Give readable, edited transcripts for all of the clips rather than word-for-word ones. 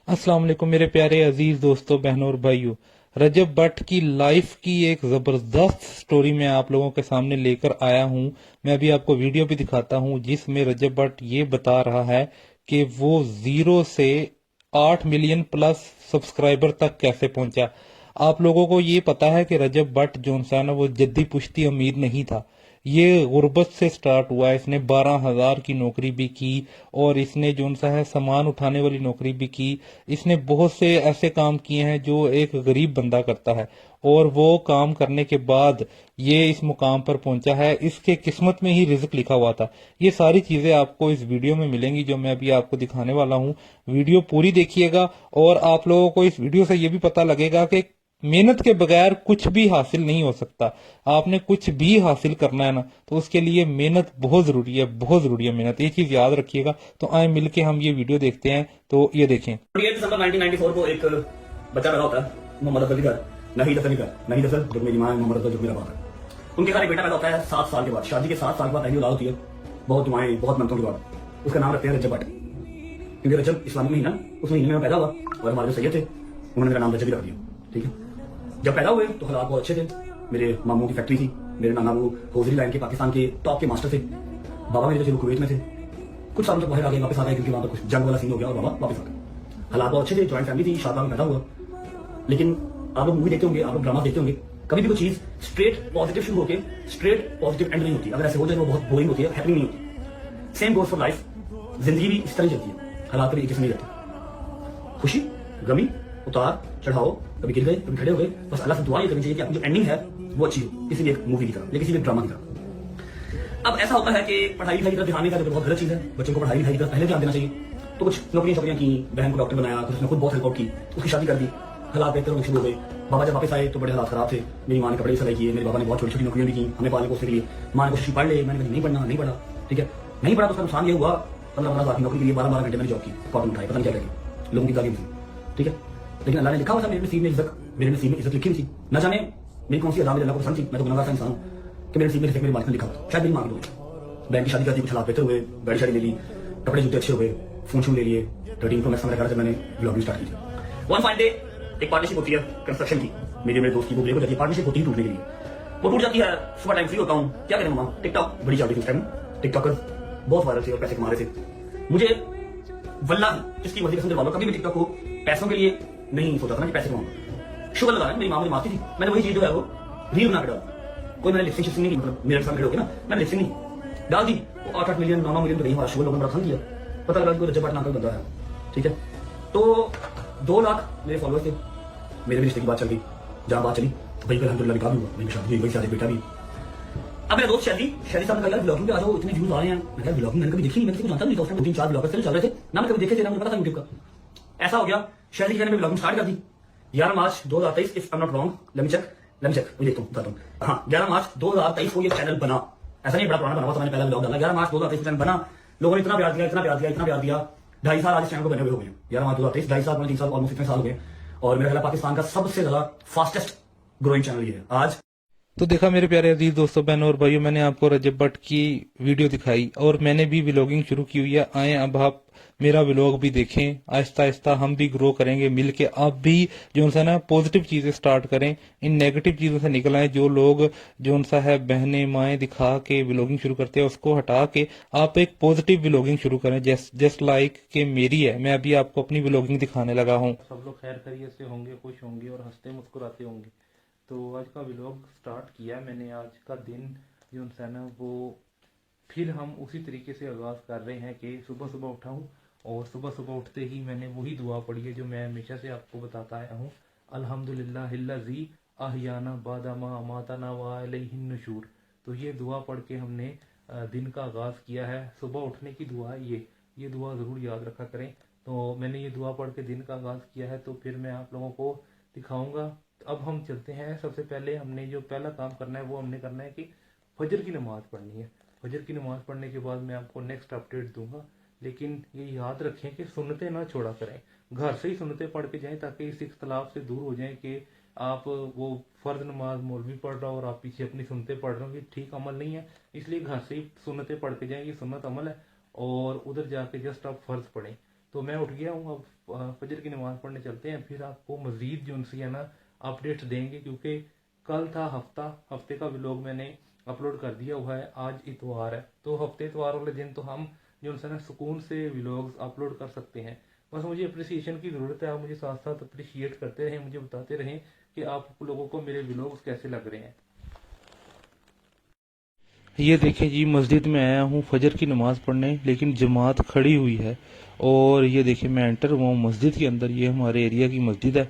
अस्सलाम वालेकुम मेरे प्यारे अजीज दोस्तों, बहनों और भाइयों। रजब भट्ट की लाइफ की एक जबरदस्त स्टोरी मैं आप लोगों के सामने लेकर आया हूं। मैं अभी आपको वीडियो भी दिखाता हूं जिसमें रजब भट्ट ये बता रहा है कि वो 0 से 8 मिलियन प्लस सब्सक्राइबर तक कैसे पहुंचा। आप लोगों को ये पता है कि रजब भट्ट जो इंसान है वो जद्दी पुश्ती अमीर नहीं था। ये गुर्बत से स्टार्ट हुआ है। इसने 12,000 की नौकरी भी की और इसने जो सा है सामान उठाने वाली नौकरी भी की। इसने बहुत से ऐसे काम किए हैं जो एक गरीब बंदा करता है, और वो काम करने के बाद ये इस मुकाम पर पहुंचा है। इसके किस्मत में ही रिज्क लिखा हुआ था। ये सारी चीजें आपको इस वीडियो में मिलेंगी जो मैं अभी आपको दिखाने वाला हूं। वीडियो पूरी देखिएगा और आप लोगों को इस वीडियो से ये भी पता लगेगा कि मेहनत के बगैर कुछ भी हासिल नहीं हो सकता। आपने कुछ भी हासिल करना है ना, तो उसके लिए मेहनत बहुत जरूरी है, बहुत जरूरी है मेहनत। ये चीज याद रखिएगा। तो आए मिलके हम ये वीडियो देखते हैं। तो ये देखें। 28 दिसंबर 1994 को एक बच्चा पैदा होता है, मोहम्मद अफजल का। नहीं दफल का नहीं दफल जो मेरी माँ है, मोहम्मद अफजल जो मेरा बाप है। उनके घर एक बेटा पैदा होता है 7 साल के बाद। शादी के 7 साल के बाद पहली औलाद होती है, बहुत दुआएं बहुत मंतों के बाद। उसका नाम रखते हैं रजब भट्ट, क्योंकि रजब इस्लामी महीना, उस महीने में मैं पैदा हुआ और हमारे जो सैयद थे उन्होंने मेरा नाम रजब ही रख दिया। ठीक है, जब पैदा हुए तो हालात बहुत अच्छे थे। मेरे मामू की फैक्ट्री थी, मेरे नाना वो हौजरी लाइन के पाकिस्तान के टॉप के मास्टर थे। बाबा मेरे जो कुवैत में थे, कुछ सालों तक बाहर आ गए, वापस आ गए क्योंकि वहां पर कुछ जंग वाला सीन हो गया और बाबा वापस आ गए। हालात बहुत अच्छे थे, ज्वाइंट फैमिली थी, शादी में पैदा हुआ। लेकिन आप लोग मूवी देखते होंगे, आप लोग ड्रामा देखते होंगे, कभी भी कोई चीज स्ट्रेट पॉजिटिव शुरू होकर स्ट्रेट पॉजिटिव एंड नहीं होती। अगर ऐसे हो जाए वो बहुत बोरिंग होती है, हैपनिंग नहीं होती। सेम गोज फॉर लाइफ, जिंदगी भी इस तरह चलती है, हालात कभी एक जैसे नहीं रहते। खुशी गमी उतार चढ़ाओ, कभी गिर गए कभी खड़े हो गए, बस अल्लाह से दुआ ये करनी चाहिए कि आपकी जो एंडिंग है वो अच्छी हो, किसी भी एक मूवी की तरह या किसी भी एक ड्रामा की तरह। अब ऐसा होता है कि पढ़ाई लिखाई की तरफ ध्यान नहीं था, जो बहुत गलत चीज है। बच्चों को पढ़ाई लिखाई की तरफ पहले ध्यान देना चाहिए। तो कुछ नौकरियां की, बहन को डॉक्टर बनाया, कुछ उसने खुद बहुत हेल्प की, उसकी शादी कर दी, हालात बेहतर होने शुरू हो गए। बाबा जब वापस आए तो बड़े हालात खराब थे। मेरी माँ ने कपड़े सिलाई किए, मेरे बाबा ने बहुत छोटी छोटी नौकरियां भी की हमें पालने पोसने के लिए। माँ ने कोशिश पढ़ ले, मैंने कहा नहीं पढ़ना नहीं पढ़ा। ठीक है, नहीं पढ़ा तो उसका नुकसान ये हुआ 15-15 की नौकरी के लिए 12-12 घंटे मैंने जॉब की, कॉटन उठाई, पता नहीं क्या लगी, लोगों की गाली थी। ठीक है, लेकिन अल्लाह ने लिखा हुआ था मेरे नसीब में इज्जत, मेरे नसीब में इज्जत लिखी हुई थी। न जाने मेरी कौन सी अदा मेरे अल्लाह को पसंद थी, मैं तो गुनहगार सा इंसान हूं कि मेरे नसीब में रिज़्क मेरे मालिक ने लिखा हुआ था। शायद मेरी मां की दुआ। बहन की शादी कर दी, कुछ हालात बेहतर हुए, गाड़ी शादी ले ली, कपड़े जूते अच्छे हो गए, फोन शून ले लिए। 13 प्रो मैक्स मेरा जब मैंने ब्लॉगिंग स्टार्ट की थी। वन फाइन डे एक पार्टनरशिप होती है कंस्ट्रक्शन की, मेरे दोस्त की वो ब्रेक हो जाती है। पार्टनरशिप होती है टूटने के लिए, वो टूट जाती है। सुबह टाइम फ्री होता हूँ, क्या करें मामा, टिकटॉक बड़ी चल रही थी उस टाइम। टिकटॉकर बहुत वायरल थे और पैसे कमा रहे थे। मुझे वल्लाह इसकी मर्जी कसम वालों कभी भी टिकटॉक को पैसों के लिए नहीं सोचा था ना कि पैसे कमाऊंगा। शुगर लगा मेरी माँ मुझे मारती थी, मैंने वही चीज जो है वो रील बना के डाला। कोई मैंने लिपसिंग नहीं की, मतलब मेरे सामने खड़े होकर ना मैंने लिपसिंग नहीं डाल दी। वो 8-8 मिलियन 9-9 मिलियन तो गई, हमारा शुगर लोगों ने बड़ा किया। पता लगा कि रजब भट्ट नाम का बंदा है। ठीक है, तो 2 लाख मेरे फॉलोअर्स थे। मेरे भी रिश्ते की बात चल गई, जहां बात चली वहीं पर अल्हम्दुलिल्लाह निकाह भी हुआ, वहीं शादी हुई, वहीं से बेटा भी। अब मेरा दोस्त शैली साहब ने कहा यार ब्लॉगिंग पे आ जाओ, इतने व्यूज आ रहे हैं। मैं कहा ब्लॉगिंग मैंने कभी देखी नहीं, मैंने जानता नहीं था। उसमें 3-4 ब्लॉगर्स चल रहे थे ना, मैं कभी देखे थे ना, मुझे पता था यूट्यूब का। ऐसा हो गया, शैली ने ब्लॉगिंग स्टार्ट कर दी 11 March 2023, if I am not wrong, let me check मैं देखता हूँ बताता हूँ। हाँ, 11 मार्च 2023 को ये चैनल बना। ऐसा नहीं बड़ा पुराना बना हुआ था, मैंने पहला ब्लॉग डाला 11 मार्च 2023 चैनल बना। लोगों ने इतना प्यार दिया, इतना प्यार दिया, इतना प्यार दिया। 2.5 साल आज इस चैनल को बने हुए हो गए। 11 मार्च 2023, 2.5 साल 3 साल ऑलमोस्ट इतने साल हो गए। और मेरा ख्याल पाकिस्तान का सबसे ज्यादा फास्टेस्ट ग्रोइंग चैनल ये है आज। तो देखा मेरे प्यारे अजीज दोस्तों, बहनों और भाइयों, मैंने आपको रजब भट्ट की वीडियो दिखाई और मैंने भी व्लॉगिंग शुरू की हुई है। आए अब आप मेरा व्लॉग भी देखें, आहिस्ता आहिस्ता हम भी ग्रो करेंगे मिलके। आप भी जो सा ना पॉजिटिव चीजें स्टार्ट करें, इन नेगेटिव चीजों से निकल आए। जो लोग जो सा है बहनें माएँ दिखा के व्लॉगिंग शुरू करते हैं उसको हटा के आप एक पॉजिटिव व्लॉगिंग शुरू करें, जस्ट लाइक के मेरी है। मैं अभी आपको अपनी व्लॉगिंग दिखाने लगा हूँ। सब लोग खैर खैरियत से होंगे, खुश होंगे और हंसते मुस्कुराते होंगे। तो आज का व्लॉग स्टार्ट किया मैंने। आज का दिन जो है ना वो फिर हम उसी तरीके से आगाज़ कर रहे हैं कि सुबह सुबह उठा हूँ और सुबह सुबह उठते ही मैंने वही दुआ पढ़ी है जो मैं हमेशा से आपको बताता आया हूँ। अल्हम्दुलिल्लाहिल्लज़ी अहयाना बादा मा अमातना व इलैहिन नुशूर। तो ये दुआ पढ़ के हमने दिन का आगाज़ किया है। सुबह उठने की दुआ है ये दुआ ज़रूर याद रखा करें। तो मैंने ये दुआ पढ़ के दिन का आगाज़ किया है, तो फिर मैं आप लोगों को दिखाऊंगा। अब हम चलते हैं। सबसे पहले हमने जो पहला काम करना है वो हमने करना है कि फजर की नमाज़ पढ़नी है। फजर की नमाज़ पढ़ने के बाद मैं आपको नेक्स्ट अपडेट दूंगा। लेकिन ये याद रखें कि सुन्नतें ना छोड़ा करें, घर से ही सुन्नतें पढ़ के जाएं ताकि इस इख्तलाफ से दूर हो जाएं कि आप वो फ़र्ज नमाज मौलवी पढ़ रहा हो और आप पीछे अपनी सुन्नतें पढ़ रहे हो। ये ठीक अमल नहीं है, इसलिए घर से ही सुन्नतें पढ़ के जाएं, ये सुन्नत अमल है। और उधर जाके जस्ट आप फ़र्ज पढ़ें। तो मैं उठ गया हूँ, अब फजर की नमाज़ पढ़ने चलते हैं, फिर आपको मज़ीद जो उनसे है ना अपडेट्स देंगे, क्योंकि कल था हफ्ते का व्लॉग मैंने अपलोड कर दिया हुआ है। आज इतवार है, तो हफ्ते इतवार वाले दिन तो हम जो उनसे ना सुकून से व्लॉग्स अपलोड कर सकते हैं। बस मुझे अप्रिसिएशन की ज़रूरत है, आप मुझे साथ साथ अप्रिशिएट करते रहें, मुझे बताते रहें कि आप लोगों को मेरे व्लॉग्स कैसे लग रहे हैं। ये देखें जी, मस्जिद में आया हूँ फजर की नमाज़ पढ़ने, लेकिन जमात खड़ी हुई है। और ये देखिए, मैं एंटर हुआ हूँ मस्जिद के अंदर। ये हमारे एरिया की मस्जिद है।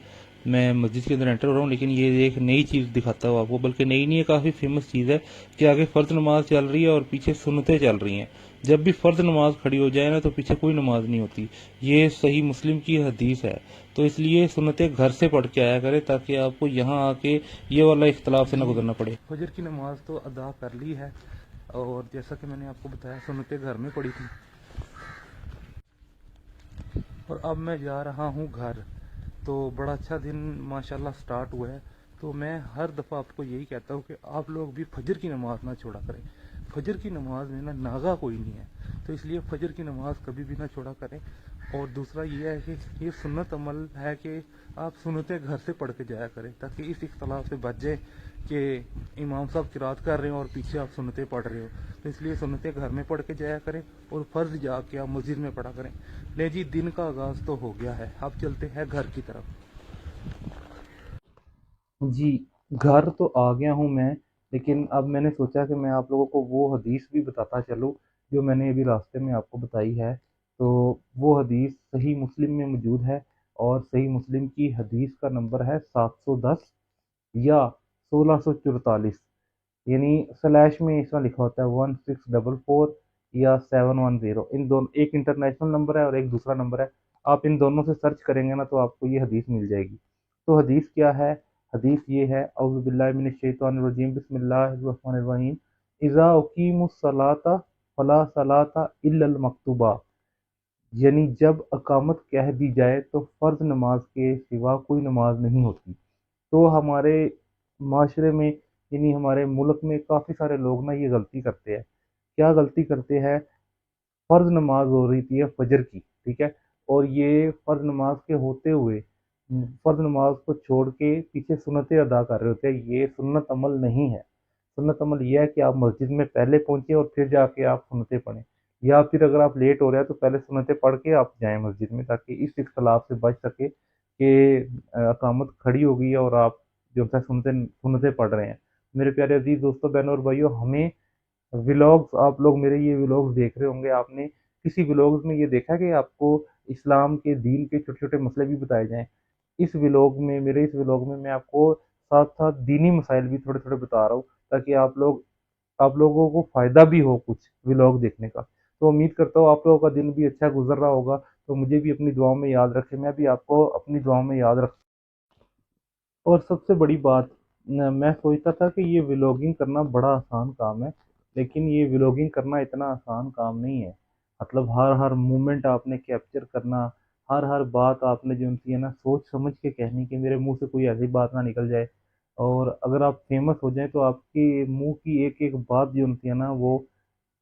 मैं मस्जिद के अंदर एंटर हो रहा हूँ, लेकिन ये एक नई चीज़ दिखाता हूँ आपको, बल्कि नई नहीं है, काफ़ी फेमस चीज़ है कि आगे फ़र्ज नमाज चल रही है और पीछे सुन्नतें चल रही हैं। जब भी फ़र्ज नमाज खड़ी हो जाए ना, तो पीछे कोई नमाज नहीं होती। ये सही मुस्लिम की हदीस है। तो इसलिए सुन्नतें घर से पढ़ के आया करें, ताकि आपको यहाँ आके ये वाला इख्तलाफ से ना गुजरना पड़े। फजर की नमाज तो अदा कर ली है, और जैसा कि मैंने आपको बताया, सुन्नतें घर में पड़ी थी। और अब मैं जा रहा हूँ घर। तो बड़ा अच्छा दिन माशाल्लाह स्टार्ट हुआ है। तो मैं हर दफ़ा आपको यही कहता हूँ कि आप लोग भी फजर की नमाज़ ना छोड़ा करें। फजर की नमाज में ना नागा कोई नहीं है, तो इसलिए फजर की नमाज़ कभी भी ना छोड़ा करें। और दूसरा ये है कि ये सुन्नत अमल है कि आप सुन्नतें घर से पढ़ के जाया करें, ताकि इस इख्तलाफ से बच जाए कि इमाम साहब किरात कर रहे हो और पीछे आप सुन्नतें पढ़ रहे हो। तो इसलिए सुन्नतें घर में पढ़ के जाया करें, और फ़र्ज जाके आप मस्जिद में पढ़ा करें। ले जी, दिन का आगाज़ तो हो गया है, अब चलते हैं घर की तरफ। जी, घर तो आ गया हूँ मैं, लेकिन अब मैंने सोचा कि मैं आप लोगों को वो हदीस भी बताता चलूँ जो मैंने अभी रास्ते में आपको बताई है। तो वो हदीस सही मुस्लिम में मौजूद है, और सही मुस्लिम की हदीस का नंबर है 710 या 1644। यानी स्लैश में इसका लिखा होता है 1644 या 710। इन दोनों, एक इंटरनेशनल नंबर है और एक दूसरा नंबर है। आप इन दोनों से सर्च करेंगे ना, तो आपको ये हदीस मिल जाएगी। तो हदीस क्या है? हदीस ये है, औज़ु बिल्लाहि मिनश शैतानिर रजीम, बिस्मिल्लाहिर रहमानिर रहीम, इज़ा उकीमुस सलाता फला सलाता इल्लल मक्तूबा। यानी जब अकामत कह दी जाए तो फ़र्ज नमाज के सिवा कोई नमाज नहीं होती। तो हमारे माशरे में, यानी हमारे मुल्क में काफ़ी सारे लोग ना ये गलती करते हैं। क्या गलती करते हैं? फ़र्ज नमाज हो रही थी फजर की, ठीक है, और ये फ़र्ज नमाज के होते हुए फ़र्ज नमाज को छोड़ के पीछे सुन्नतें अदा कर रहे होते हैं। ये सुन्नत अमल नहीं है। सुन्नत अमल ये है कि आप मस्जिद में पहले पहुंचे और फिर जाके आप सुन्नतें पढ़ें, या फिर अगर आप लेट हो रहे हैं तो पहले सुन्नतें पढ़ के आप जाएं मस्जिद में, ताकि इस इख्तलाफ से बच सके कि अकामत खड़ी हो गई है और आप जो है सुनते सुन्नतें पढ़ रहे हैं। मेरे प्यारे अजीज दोस्तों, बहनों और भाइयों, हमें व्लॉग्स, आप लोग मेरे ये व्लॉग्स देख रहे होंगे, आपने किसी व्लॉग्स में ये देखा कि आपको इस्लाम के दीन के छोटे छोटे मसले भी बताए जाएं? इस व्लॉग में, मेरे इस व्लॉग में मैं आपको साथ साथ दीनी मसाइल भी थोड़े थोड़े बता रहा हूँ, ताकि आप लोगों को फायदा भी हो कुछ व्लॉग देखने का। तो उम्मीद करता हूँ आप लोगों का दिन भी अच्छा गुजर रहा होगा। तो मुझे भी अपनी दुआओं में याद रखें, मैं भी आपको अपनी दुआओं में याद रख। और सबसे बड़ी बात, मैं सोचता था कि ये व्लॉगिंग करना बड़ा आसान काम है, लेकिन ये व्लॉगिंग करना इतना आसान काम नहीं है। मतलब हर हर मोमेंट आपने कैप्चर करना, हर हर बात आपने जो उनकी है ना सोच समझ के कहनी, कि मेरे मुंह से कोई ऐसी बात ना निकल जाए। और अगर आप फेमस हो जाए तो आपके मुंह की एक एक बात जो उनकी है ना, वो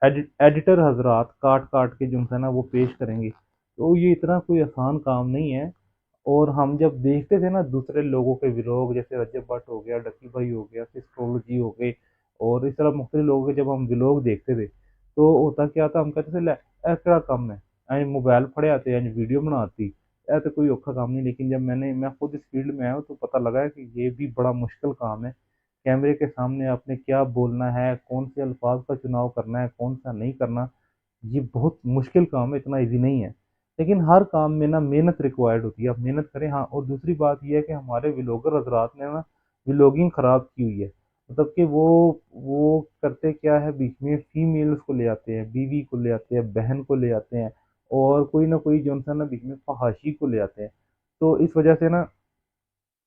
एडिटर हजरात काट काट के जो है ना वो पेश करेंगे। तो ये इतना कोई आसान काम नहीं है। और हम जब देखते थे ना दूसरे लोगों के व्लॉग, जैसे रजब भट्ट हो गया, डकी भाई हो गया, एस्ट्रोलॉजी हो गए, और इस तरह मुख्तलिफ लोगों के जब हम व्लॉग देखते थे, तो होता क्या था, हम कहते थे लै ए केड़ा कम है, अं मोबाइल फड़िया ते अं वीडियो बनाती, ए तो कोई औखा काम नहीं। लेकिन जब मैं खुद इस फील्ड में आया हूँ, तो पता लगा है कि ये भी बड़ा मुश्किल काम है। कैमरे के सामने आपने क्या बोलना है, कौन से अल्फाज का चुनाव करना है, कौन सा नहीं करना, ये बहुत मुश्किल काम है, इतना ईजी नहीं है। लेकिन हर काम में ना मेहनत रिक्वायर्ड होती है, आप मेहनत करें। हाँ, और दूसरी बात ये है कि हमारे व्लॉगर हजरात ने ना व्लॉगिंग खराब की हुई है। मतलब कि वो करते क्या है, बीच में फीमेल्स को ले आते हैं, बीवी को ले आते हैं, बहन को ले आते हैं, और कोई ना कोई जो है ना बीच में फहाशी को ले आते हैं। तो इस वजह से ना,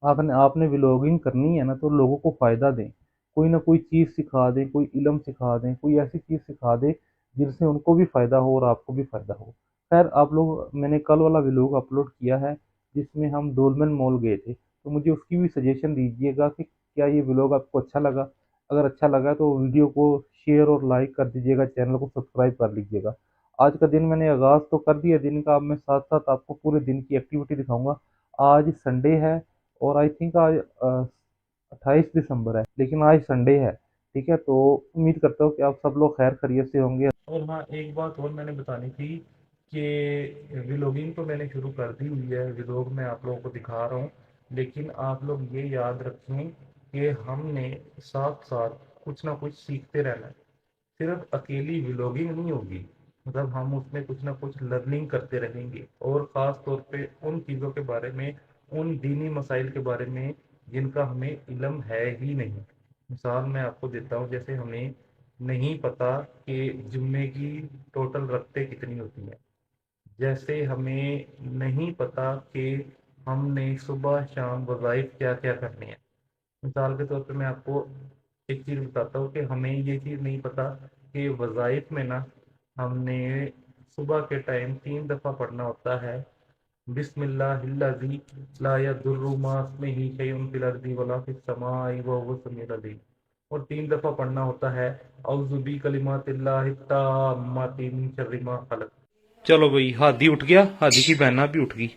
आपने आपने व्लॉगिंग करनी है ना, तो लोगों को फ़ायदा दें, कोई ना कोई चीज़ सिखा दें, कोई इल्म सिखा दें, कोई ऐसी चीज़ सिखा दें जिनसे उनको भी फ़ायदा हो और आपको भी फ़ायदा हो। खैर, आप लोग, मैंने कल वाला व्लॉग अपलोड किया है जिसमें हम डोलमेन मॉल गए थे, तो मुझे उसकी भी सजेशन दीजिएगा कि क्या ये व्लॉग आपको अच्छा लगा। अगर अच्छा लगा तो वीडियो को शेयर और लाइक कर दीजिएगा, चैनल को सब्सक्राइब कर लीजिएगा। आज का दिन मैंने आगाज़ तो कर दिया दिन का, अब मैं साथ साथ आपको पूरे दिन की एक्टिविटी दिखाऊंगा। आज संडे है और आई थिंक आज 28 दिसंबर है, लेकिन आज संडे है। ठीक है, तो उम्मीद करता हूँ कि आप सब लोग खैर खैरियत से होंगे। और हाँ, एक बात और मैंने बतानी थी कि व्लॉगिंग तो मैंने शुरू कर दी हुई है, व्लॉग मैं आप लोगों को दिखा रहा हूँ, लेकिन आप लोग ये याद रखें कि हमने साथ साथ कुछ ना कुछ सीखते रहना है। सिर्फ अकेली व्लॉगिंग नहीं होगी, मतलब हम उसमें कुछ ना कुछ लर्निंग करते रहेंगे, और ख़ास तौर पे उन चीज़ों के बारे में, उन दीनी मसाइल के बारे में जिनका हमें इल्म है ही नहीं। मिसाल मैं आपको देता हूँ, जैसे हमें नहीं पता कि जुम्मे की टोटल रकतें कितनी होती हैं, जैसे हमें नहीं पता कि हमने सुबह शाम वज़ाइफ क्या क्या करने हैं। मिसाल के तौर पे मैं आपको एक चीज़ बताता हूँ कि हमें ये चीज़ नहीं पता कि वज़ाइफ में ना हमने सुबह के टाइम 3 दफ़ा पढ़ना होता है, बिस्मिल्लाहिल्लज़ी ला यदुर्रु मा इस्मिही शैउन फिल अर्दि वला फिस समाई व हुवस समीउल अलीम, और 3 दफ़ा पढ़ना होता है औज़ु बि कलिमातिल्लाहि ताम्माति मिन शर्रि मा खलक। चलो भाई, हादी उठ गया, हादी की बहना भी उठ गई,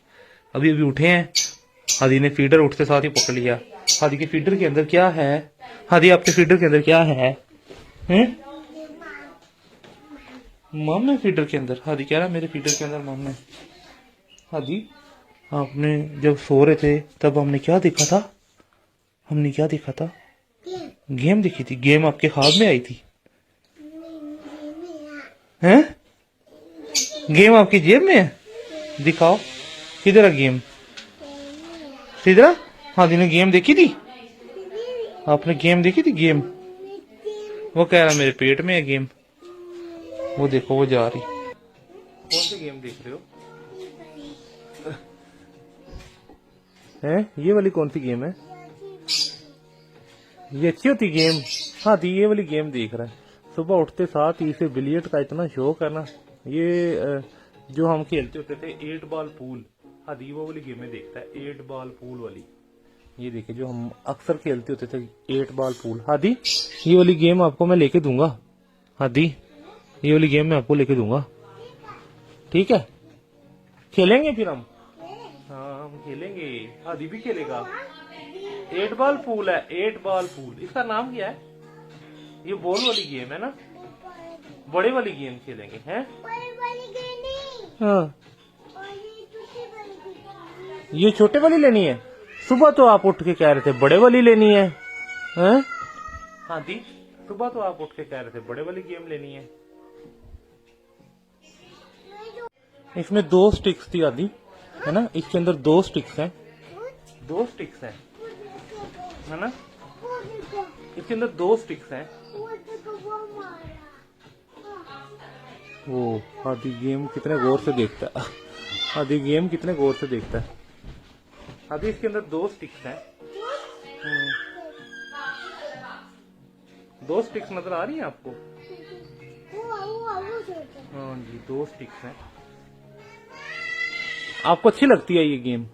अभी अभी उठे हैं। हादी ने फीडर उठते साथ ही पकड़ लिया। हादी के फीडर के अंदर क्या है? हादी, आपके फीडर के अंदर क्या है? हैं? मम है फीडर के अंदर। हादी कह रहा मेरे फीडर के अंदर मम है। हादी, आपने जब सो रहे थे तब हमने क्या देखा था? हमने क्या देखा था? गेम देखी थी। गेम आपके ख्वाब में आई थी? हैं? गेम आपकी जेब में है? दिखाओ, किधर है गेम? किधर? हादी ने गेम देखी थी? आपने गेम देखी थी? गेम वो कह रहा मेरे पेट में है गेम। वो देखो, वो जा रही। कौन सी गेम देख रहे हो? हैं? ये वाली कौन सी गेम है? ये अच्छी होती गेम? हाँ दी, ये वाली गेम देख रहा है। सुबह उठते साथ ही इसे बिलियर्ड का इतना शौक है ना, ये जो हम खेलते होते थे 8 बॉल पूल, हाँ दी वो वाली गेमें देखता है, 8 बॉल पूल वाली। ये देखिए जो हम अक्सर खेलते होते थे 8 बॉल पूल। हाँ दी, ये वाली गेम आपको मैं लेके दूंगा। हाँ दी, ये वाली गेम मैं आपको लेके दूंगा, ठीक है? खेलेंगे फिर हम। हाँ हम खेलेंगे, हादी भी खेलेगा। 8 बॉल पूल है, 8 बॉल पूल, इसका नाम क्या है? ये बॉल वाली गेम है ना, बड़े वाली गेम खेलेंगे हैं? हाँ, ये छोटे वाली लेनी है। सुबह तो आप उठ के कह रहे थे बड़े वाली लेनी है, हैं? हाँ दी, सुबह तो आप उठ के कह रहे थे बड़े वाली गेम लेनी है। इसमें 2 स्टिक्स थी आदि, है ना? इसके अंदर 2 स्टिक्स हैं, 2 स्टिक्स हैं, है ना? इसके अंदर 2 स्टिक्स हैं। वो आदि गेम कितने गौर से देखता है, आदि गेम कितने गौर से देखता है। आदि इसके अंदर 2 स्टिक्स हैं। 2 स्टिक्स नजर आ रही हैं आपको? हाँ जी, 2 स्टिक्स हैं। आपको अच्छी लगती है ये गेम?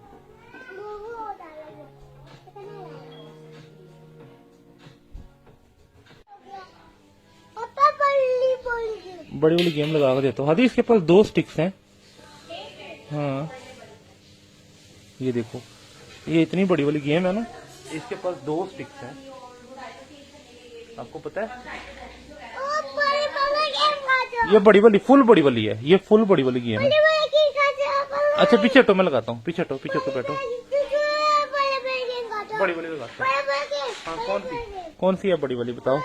बड़ी वाली गेम लगा कर देता हूँ। हादी, इसके पास 2 स्टिक्स हैं। हाँ ये देखो, ये इतनी बड़ी वाली गेम है ना, इसके पास 2 स्टिक्स हैं। आपको पता है ये बड़ी वाली, फुल बड़ी वाली है, ये फुल बड़ी वाली गेम है। अच्छा पीछे हटो, मैं लगाता हूँ, पीछे हटो, पीछे हटो, बैठो। बड़ी वाली लगाता हूँ। हाँ कौन सी है बड़ी वाली बताओ?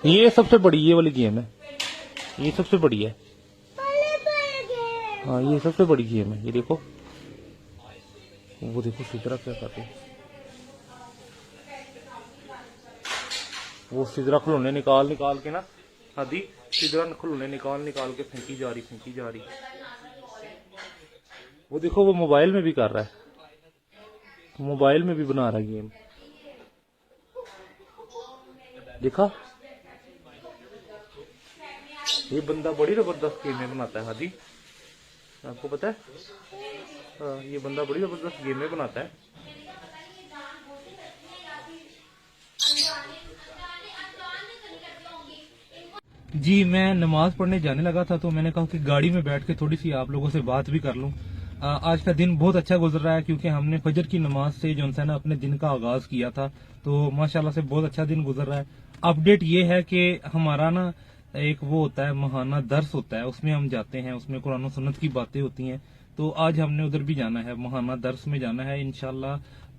ये सबसे बड़ी ये वाली गेम है, ये सबसे बड़ी है। हाँ ये सबसे बड़ी गेम है, ये देखो। वो देखो सिदरा क्या करते हैं, वो सिदरा खिलौने निकाल के ना, आदि सिदरा खिलौने निकाल के फेंकी जा रही। वो देखो, वो मोबाइल में भी कर रहा है, मोबाइल में भी बना रहा है गेम, देखा? ये बंदा बड़ी जबरदस्त गेमें बनाता है। हादी, आपको पता है? ये बंदा बड़ी जबरदस्त गेमें बनाता है। जी, मैं नमाज पढ़ने जाने लगा था तो मैंने कहा कि गाड़ी में बैठ के थोड़ी सी आप लोगों से बात भी कर लूं। आज का दिन बहुत अच्छा गुजर रहा है क्योंकि हमने फजर की नमाज से जो है ना अपने दिन का आगाज किया था, तो माशाल्लाह से बहुत अच्छा दिन गुजर रहा है। अपडेट ये है कि हमारा ना एक वो होता है महाना दर्स होता है, उसमें हम जाते हैं, उसमें कुरान और सुन्नत की बातें होती हैं। तो आज हमने उधर भी जाना है, महाना दर्स में जाना है इंशाल्लाह।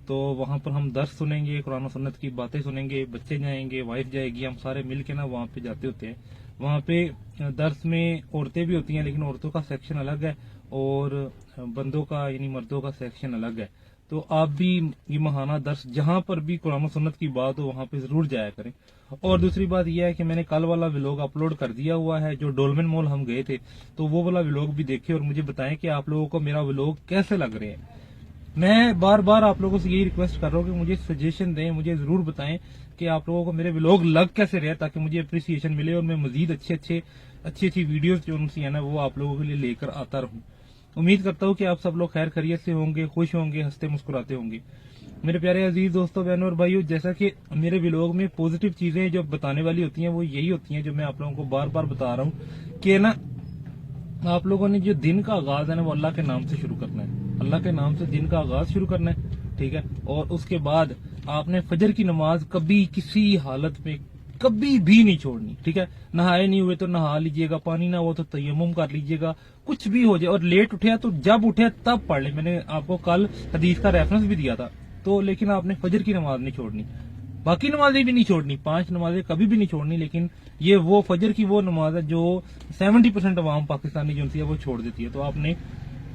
तो वहां पर हम दर्स सुनेंगे, कुरान और सुन्नत की बातें सुनेंगे, बच्चे जाएंगे, वाइफ जाएगी, हम सारे मिलके ना वहाँ पे जाते होते हैं। वहाँ पे दर्स में औरतें भी होती हैं, लेकिन औरतों का सेक्शन अलग है और बंदों का यानी मर्दों का सेक्शन अलग है। तो आप भी ये महाना दर्स जहाँ पर भी कुरान और सुन्नत की बात हो वहाँ पे जरूर जाया करें। और दूसरी बात यह है कि मैंने कल वाला व्लॉग अपलोड कर दिया हुआ है, जो डोलमेन मॉल हम गए थे, तो वो वाला व्लॉग भी देखें और मुझे बताएं कि आप लोगों को मेरा व्लॉग कैसे लग रहे हैं। मैं बार बार आप लोगों से यही रिक्वेस्ट कर रहा हूँ कि मुझे सजेशन दें, मुझे जरूर बताएं कि आप लोगों को मेरे व्लॉग लग कैसे रहे, ताकि मुझे अप्रिसिएशन मिले और मैं मजीद अच्छी वीडियोस जो उनसे है ना वो आप लोगों के लिए लेकर आता रहूं। उम्मीद करता हूँ कि आप सब लोग खैर खैरियत से होंगे, खुश होंगे, हंसते मुस्कुराते होंगे। मेरे प्यारे अजीज दोस्तों, बहनों और भाइयों, जैसा कि मेरे व्लॉग में पॉजिटिव चीजें जो बताने वाली होती हैं वो यही होती हैं जो मैं आप लोगों को बार बार बता रहा हूँ कि ना आप लोगों ने जो दिन का आगाज है ना वो अल्लाह के नाम से शुरू करना है। अल्लाह के नाम से दिन का आगाज शुरू करना है, ठीक है। और उसके बाद आपने फजर की नमाज कभी किसी हालत में कभी भी नहीं छोड़नी, ठीक है। नहाए नहीं हुए तो नहा लीजिएगा, पानी ना हो तो तयम्मुम कर लीजिएगा, कुछ भी हो जाए। और लेट उठे तो जब उठे तब पढ़ ले। मैंने आपको कल हदीस का रेफरेंस भी दिया था। तो लेकिन आपने फजर की नमाज नहीं छोड़नी, बाकी नमाजें भी नहीं छोड़नी, 5 नमाजें कभी भी नहीं छोड़नी। लेकिन ये वो फजर की वो नमाज है जो 70% अवाम पाकिस्तानी जो है वो छोड़ देती है, तो आपने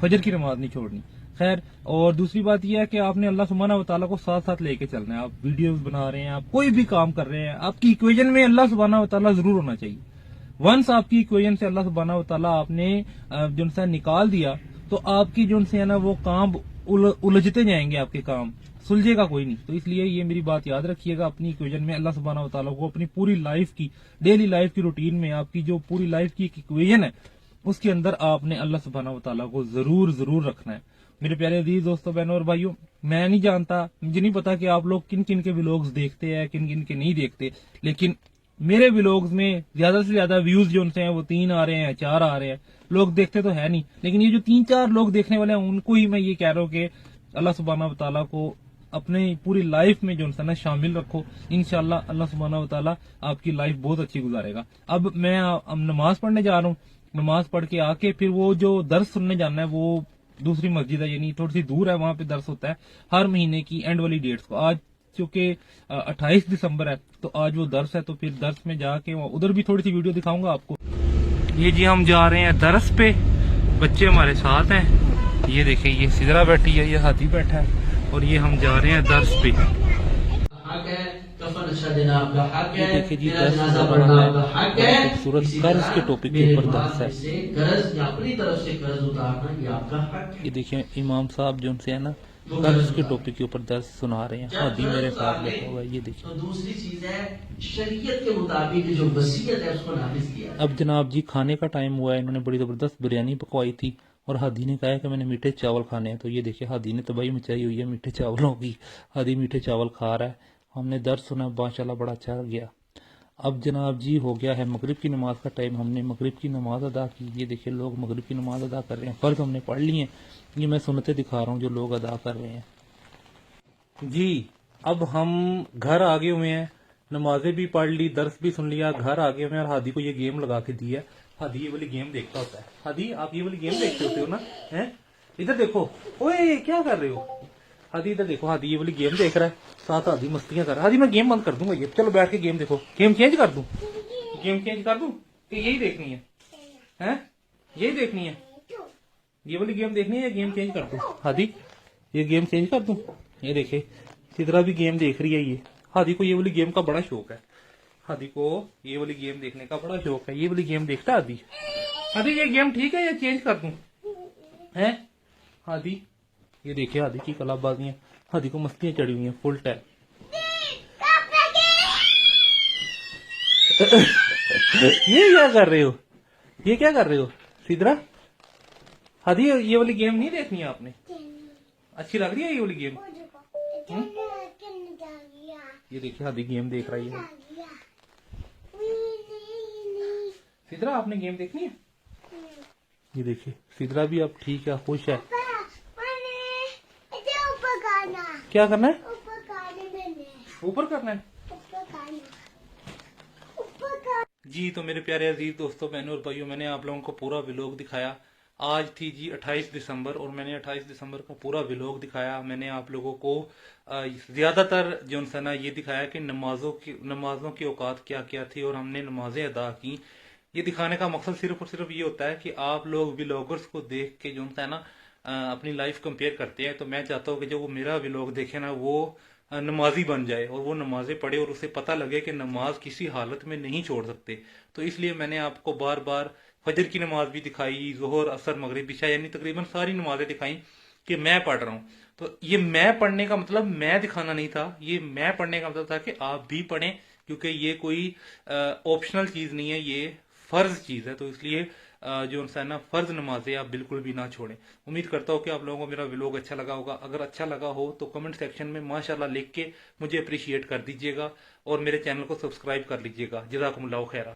फजर की नमाज नहीं छोड़नी। खैर, और दूसरी बात यह है कि आपने अल्लाह सुब्हानहू व तआला को साथ साथ लेके चलना है। आप वीडियोस बना रहे हैं, आप कोई भी काम कर रहे हैं, आपकी इक्वेशन में अल्लाह सुब्हानहू व तआला जरूर होना चाहिए। वंस आपकी इक्वेशन से अल्लाह सुब्हानहू व तआला आपने जो है निकाल दिया, तो आपकी जो है ना वो काम उलझते जाएंगे, आपके काम सुलझेगा कोई नहीं। तो इसलिए ये मेरी बात याद रखिएगा, अपनी इक्वेशन में अल्लाह सुब्हानहू व तआला को अपनी पूरी लाइफ की, डेली लाइफ की रूटीन में, आपकी जो पूरी लाइफ की एक इक्वेशन है उसके अंदर आपने अल्लाह सुब्हानहू व तआला को जरूर जरूर रखना है। मेरे प्यारे अजीज दोस्तों, बहनों और भाइयों, मैं नहीं जानता, मुझे नहीं पता कि आप लोग किन किन के व्लॉग्स देखते हैं, किन किन के नहीं देखते, लेकिन मेरे व्लॉग्स में ज्यादा से ज्यादा व्यूज जो उनसे हैं वो 3 आ रहे हैं, 4 आ रहे हैं। लोग देखते तो है नहीं, लेकिन ये जो 3-4 लोग देखने वाले हैं उनको ही मैं ये कह रहा हूँ कि अल्लाह सुब्हानहू व तआला को अपने पूरी लाइफ में जो है ना शामिल रखो। इंशाल्लाह अल्लाह सुब्हानहू व तआला आपकी लाइफ बहुत अच्छी गुजारेगा। अब मैं नमाज पढ़ने जा रहा हूँ, नमाज पढ़ के आके फिर वो जो दर्स सुनने जाना है वो दूसरी मस्जिद है, यानी थोड़ी सी दूर है, वहां पे दर्स होता है हर महीने की एंड वाली डेट्स को। आज चूंकि 28 दिसंबर है तो आज वो दर्स है, तो फिर दर्स में जाके उधर भी थोड़ी सी वीडियो दिखाऊंगा आपको। ये जी हम जा रहे हैं दर्स पे, बच्चे हमारे साथ हैं। ये देखिए, ये सिदरा बैठी है, ये हाथी बैठा है, और ये हम जा रहे हैं दर्स पे। ये देखिए जी, दर्स खूबसूरत कर्ज के टॉपिक के ऊपर दर्स है। ये देखिए इमाम साहब जो उनसे है ना कर्ज के टॉपिक के ऊपर दर्स सुना रहे हैं। हादी मेरे साथ बैठा हुआ है, ये देखिए। तो दूसरी चीज है शरीयत के मुताबिक जो वसीयत है उसको नाफिज किया। अब जनाब जी खाने का टाइम हुआ है, इन्होंने बड़ी जबरदस्त बिरयानी पकवाई थी और हादी ने कहा कि मैंने मीठे चावल खाने हैं। तो ये देखिए हादी ने तबाही मचाई हुई है मीठे चावलों की। हादी मीठे चावल खा रहा है। हमने दर्स सुना, माशाल्लाह बड़ा अच्छा गया। अब जनाब जी हो गया है मगरिब की नमाज का टाइम, हमने मगरिब की नमाज अदा की। ये देखिए लोग मगरिब की नमाज अदा कर रहे हैं, फर्ज हमने पढ़ लिए हैं। ये मैं सुनते दिखा रहा हूँ जो लोग अदा कर रहे हैं जी। अब हम घर आ गए हुए हैं, नमाजें भी पढ़ ली, दर्स भी सुन लिया, घर आ गए हुए हैं और हादी को ये गेम लगा के दी है। हादी ये वाली गेम देखता होता है। हादी आप ये वाली गेम देखते होते हो ना, हैं? इधर देखो, ओए क्या कर रहे हो? हादी इधर देखो, हादी ये वाली गेम देख रहा है, साथ हादी मस्तियां कर रहा है। हादी मैं गेम बंद कर दूंगा, ये चलो बैठ के गेम देखो। गेम चेंज कर दूं? गेम चेंज कर दूं कि यही देखनी है? हैं? यही देखनी है? ये वाली गेम देखनी है या गेम चेंज कर दूं? हादी ये गेम चेंज कर दूं? ये देखे सिदरा भी गेम देख रही है। ये हादी को ये वाली गेम का बड़ा शौक है। हादी को ये वाली गेम देखने का बड़ा शौक है। ये वाली गेम देखता हादी। हादी ये गेम ठीक है या चेंज कर दूं? हैं हादी? ये देखिए हादी की कलाबाजियां, हादी को मस्तियां चढ़ी हुई हैं फुल टाइम। ये क्या कर रहे हो? ये क्या कर रहे हो सिदरा? हादी ये वाली गेम नहीं देखनी है आपने? अच्छी लग रही है ये वाली गेम? ये देखिए हादी गेम देख रही है। सिद्रा आपने गेम देखनी है? ये देखिए सिद्रा भी अब ठीक है, खुश है। क्या करना है? ऊपर करना है। जी तो मेरे प्यारे अजीज दोस्तों, बहनों और भाइयों, मैंने आप लोगों को पूरा व्लॉग दिखाया। आज थी जी 28 दिसंबर और मैंने 28 दिसंबर का पूरा व्लॉग दिखाया। मैंने आप लोगों को ज्यादातर जो है ना ये दिखाया कि नमाजों की औकात क्या क्या थी और हमने नमाजें अदा की। ये दिखाने का मकसद सिर्फ और सिर्फ ये होता है कि आप लोग व्लॉगर्स को देख के जो है ना अपनी लाइफ कंपेयर करते हैं। तो मैं चाहता हूँ कि जो वो मेरा व्लॉग देखे ना वो नमाजी बन जाए और वो नमाजें पढ़े और उसे पता लगे कि नमाज किसी हालत में नहीं छोड़ सकते। तो इसलिए मैंने आपको बार बार फजर की नमाज भी दिखाई, जोहर, असर, मगरिब, इशा यानी तकरीबन सारी नमाजें दिखाई कि मैं पढ़ रहा हूँ। तो ये मैं पढ़ने का मतलब मैं दिखाना नहीं था, ये मैं पढ़ने का मतलब था कि आप भी पढ़ें, क्योंकि ये कोई ऑप्शनल चीज नहीं है, ये फर्ज चीज है। तो इसलिए जो है ना फर्ज नमाजें आप बिल्कुल भी ना छोड़ें। उम्मीद करता हूँ कि आप लोगों को मेरा व्लॉग अच्छा लगा होगा। अगर अच्छा लगा हो तो कमेंट सेक्शन में माशाल्लाह लिख के मुझे अप्रिशिएट कर दीजिएगा और मेरे चैनल को सब्सक्राइब कर लीजिएगा। जज़ाकुमुल्लाहु खैरा।